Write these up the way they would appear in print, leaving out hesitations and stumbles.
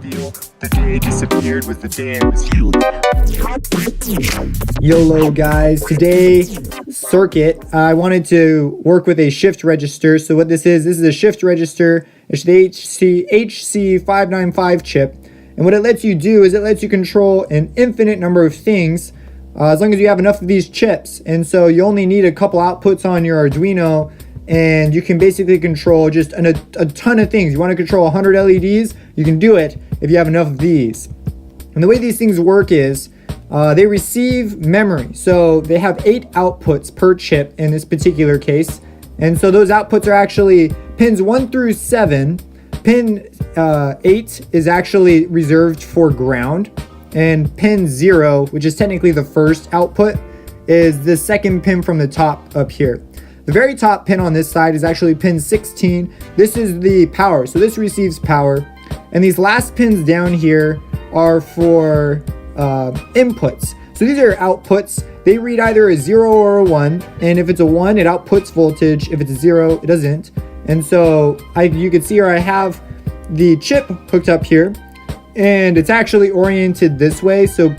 feel. The day disappeared with the day it was healed. YOLO guys, today circuit, I wanted to work with a shift register. So what this is a shift register. It's the HC595 chip. And what it lets you do is it lets you control an infinite number of things as long as you have enough of these chips. And so you only need a couple outputs on your Arduino and you can basically control just a ton of things. You want to control 100 LEDs, you can do it if you have enough of these. And the way these things work is they receive memory. So they have 8 outputs per chip in this particular case. And so those outputs are actually pins 1 through 7. Pin 8 is actually reserved for ground. And pin 0, which is technically the first output, is the second pin from the top up here. The very top pin on this side is actually pin 16. This is the power. So this receives power. And these last pins down here are for inputs. So these are outputs. They read either a 0 or a 1. And if it's a 1, it outputs voltage. If it's a 0, it doesn't. And so you can see here I have the chip hooked up here. And it's actually oriented this way. So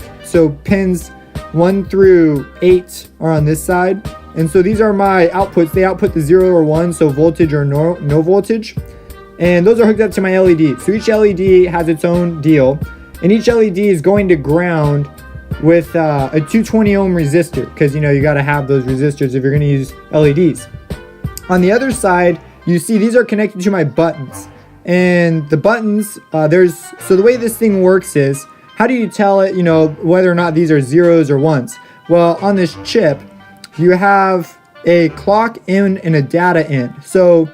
pins 1 through 8 are on this side. And so these are my outputs. They output the 0 or 1, so voltage or no voltage. And those are hooked up to my LED. So each LED has its own deal. And each LED is going to ground with a 220 ohm resistor. Because, you got to have those resistors if you're going to use LEDs. On the other side, you see these are connected to my buttons. And the buttons, so the way this thing works is, how do you tell it, whether or not these are zeros or ones? Well, on this chip, you have a clock in and a data in. So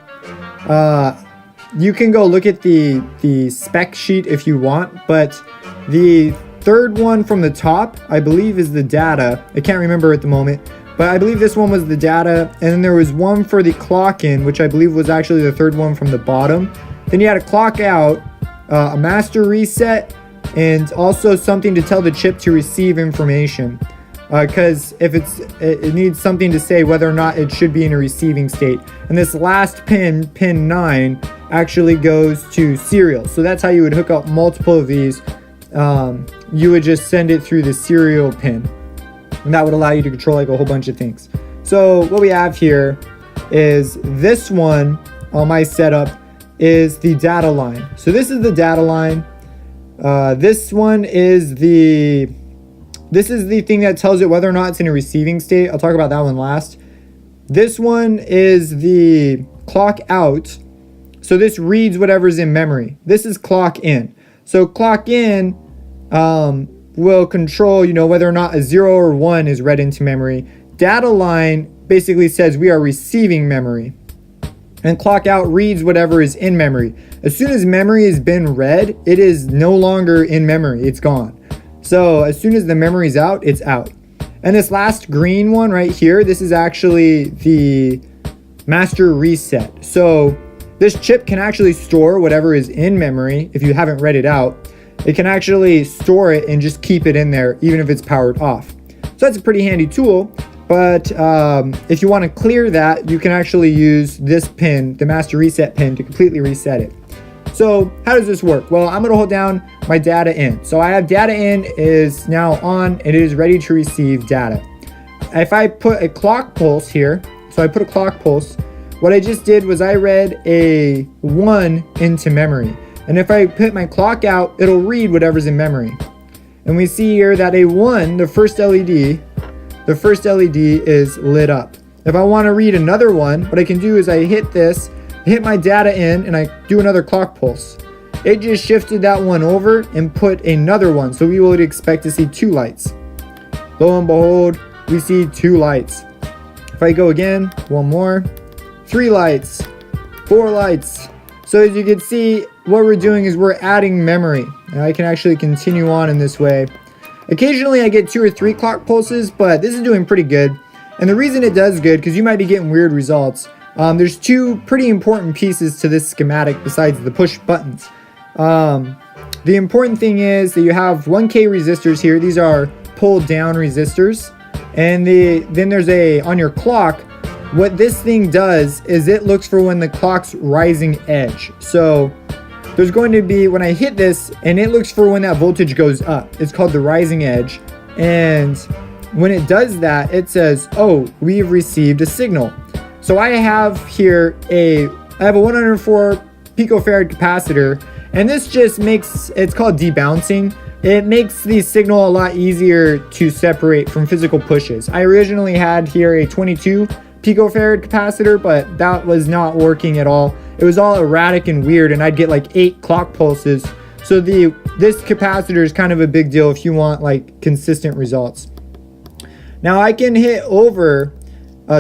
you can go look at the spec sheet if you want, but the third one from the top, I believe, is the data. I can't remember at the moment, but I believe this one was the data. And then there was one for the clock in, which I believe was actually the third one from the bottom. Then you had a clock out, a master reset, and also something to tell the chip to receive information. Because if it needs something to say whether or not it should be in a receiving state. And this last pin, pin 9, actually goes to serial. So that's how you would hook up multiple of these. You would just send it through the serial pin. And that would allow you to control like a whole bunch of things. So what we have here is this one on my setup is the data line. So this is the data line. This one is the thing that tells it whether or not it's in a receiving state. I'll talk about that one last. This one is the clock out. So this reads whatever's in memory. This is clock in. So clock in will control, whether or not a 0 or 1 is read into memory. Data line basically says we are receiving memory. And clock out reads whatever is in memory. As soon as memory has been read, it is no longer in memory. It's gone. So as soon as the memory's out, it's out. And this last green one right here, this is actually the master reset. So this chip can actually store whatever is in memory if you haven't read it out. It can actually store it and just keep it in there even if it's powered off. So that's a pretty handy tool. But if you want to clear that, you can actually use this pin, the master reset pin, to completely reset it. So how does this work? Well, I'm going to hold down my data in. So I have data in is now on and it is ready to receive data. If I put a clock pulse here, so I put a clock pulse, what I just did was I read a 1 into memory. And if I put my clock out, it'll read whatever's in memory. And we see here that a 1, the first LED is lit up. If I want to read another one, what I can do is I hit this, hit my data in, and I do another clock pulse. It just shifted that one over and put another one. So we would expect to see 2 lights. Lo and behold, we see 2 lights. If I go again, 1 more, 3 lights, 4 lights. So as you can see, what we're doing is we're adding memory. And I can actually continue on in this way. Occasionally I get 2 or 3 clock pulses, but this is doing pretty good. And the reason it does good, because you might be getting weird results, there's 2 pretty important pieces to this schematic besides the push buttons. The important thing is that you have 1K resistors here. These are pull down resistors. And then there's on your clock, what this thing does is it looks for when the clock's rising edge. So there's going to be, when I hit this, and it looks for when that voltage goes up. It's called the rising edge. And when it does that, it says, oh, we've received a signal. So I have here I have a 104 picofarad capacitor, and this just makes, it's called debouncing. It makes the signal a lot easier to separate from physical pushes. I originally had here a 22 picofarad capacitor, but that was not working at all. It was all erratic and weird, and I'd get like 8 clock pulses. So this capacitor is kind of a big deal if you want like consistent results. Now I can hit over,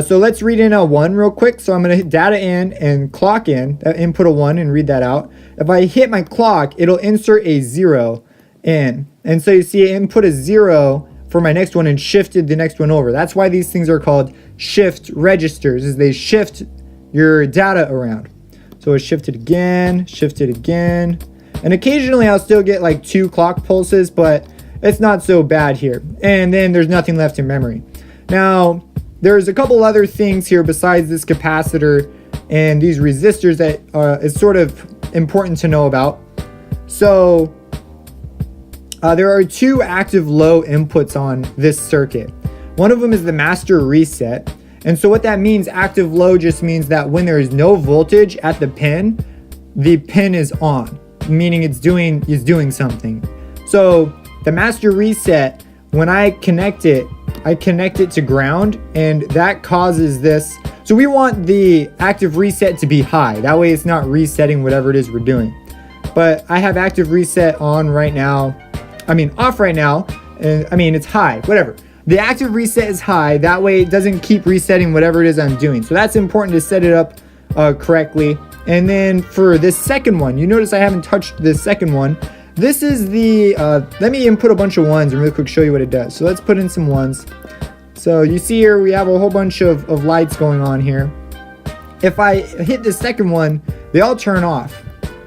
so let's read in a 1 real quick. So I'm going to hit data in and clock in, input a 1 and read that out. If I hit my clock, it'll insert a 0 in. And so you see it input a 0 for my next one and shifted the next one over. That's why these things are called shift registers, is they shift your data around. So it shifted again, and occasionally I'll still get like 2 clock pulses, but it's not so bad here. And then there's nothing left in memory. Now, there's a couple other things here besides this capacitor and these resistors that is sort of important to know about. So there are 2 active low inputs on this circuit. One of them is the master reset. And so what that means, active low, just means that when there is no voltage at the pin is on, meaning it's doing something. So the master reset, when I connect it to ground, and that causes this. So we want the active reset to be high. That way it's not resetting whatever it is we're doing. But I have active reset on right now. Off right now. And it's high, whatever. The active reset is high. That way it doesn't keep resetting whatever it is I'm doing. So that's important to set it up correctly. And then for this second one, you notice I haven't touched this second one. This is the, let me input a bunch of 1s and really quick show you what it does. So let's put in some 1s. So you see here, we have a whole bunch of lights going on here. If I hit the second one, they all turn off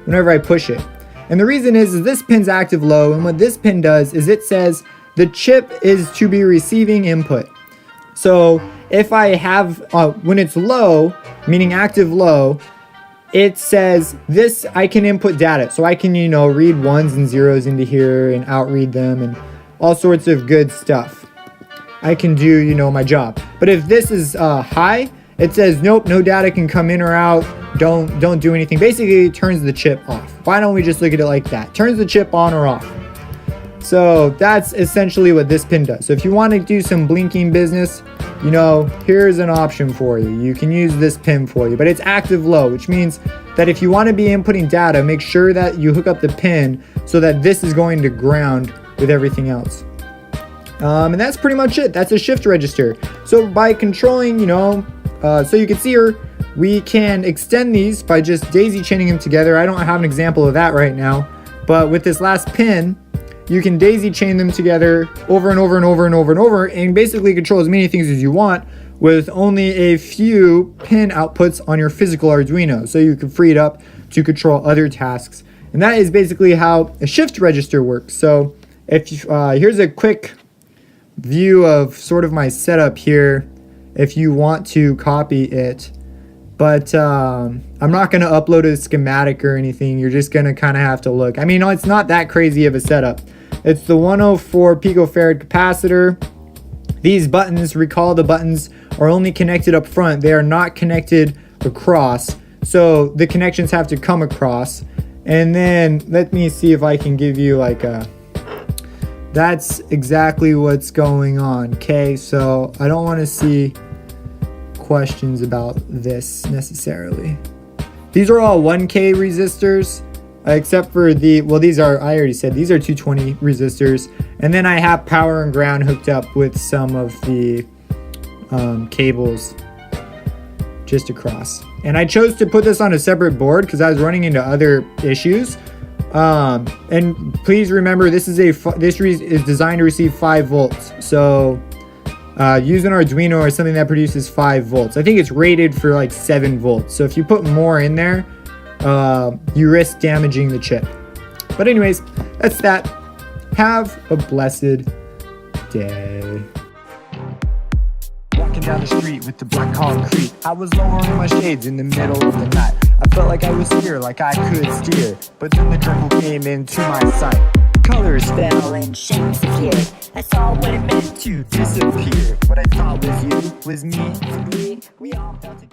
whenever I push it. And the reason is this pin's active low, and what this pin does is it says the chip is to be receiving input. So if I have, when it's low, meaning active low, it says this, I can input data. So I can, read 1s and 0s into here and outread them and all sorts of good stuff. I can do, my job. But if this is high, it says, nope, no data can come in or out. Don't do anything. Basically, it turns the chip off. Why don't we just look at it like that? Turns the chip on or off. So that's essentially what this pin does. So if you want to do some blinking business, here's an option for you. You can use this pin for you, but it's active low, which means that if you want to be inputting data, make sure that you hook up the pin so that this is going to ground with everything else. And that's pretty much it. That's a shift register. So by controlling, so you can see here, we can extend these by just daisy chaining them together. I don't have an example of that right now, but with this last pin, you can daisy chain them together over and over and over and over and over, and basically control as many things as you want with only a few pin outputs on your physical Arduino. So you can free it up to control other tasks. And that is basically how a shift register works. So if here's a quick view of sort of my setup here if you want to copy it. But I'm not going to upload a schematic or anything. You're just going to kind of have to look. It's not that crazy of a setup. It's the 104 picofarad capacitor. These buttons, recall the buttons are only connected up front. They are not connected across. So the connections have to come across. And then let me see if I can give you like that's exactly what's going on. Okay, so I don't want to see questions about this necessarily. These are all 1K resistors, except for these are, I already said, these are 220 resistors. And then I have power and ground hooked up with some of the cables just across. And I chose to put this on a separate board because I was running into other issues. And please remember, this is designed to receive 5 volts. So use an Arduino or something that produces 5 volts. I think it's rated for like 7 volts. So if you put more in there, you risk damaging the chip. But anyways, that's that. Have a blessed day. Walking down the street with the black concrete, I was lowering my shades in the middle of the night. I felt like I was here, like I could steer. But then the jungle came into my sight. Colors fell and shapes appeared. I saw what it meant to disappear. What I thought was you was me. We all felt it.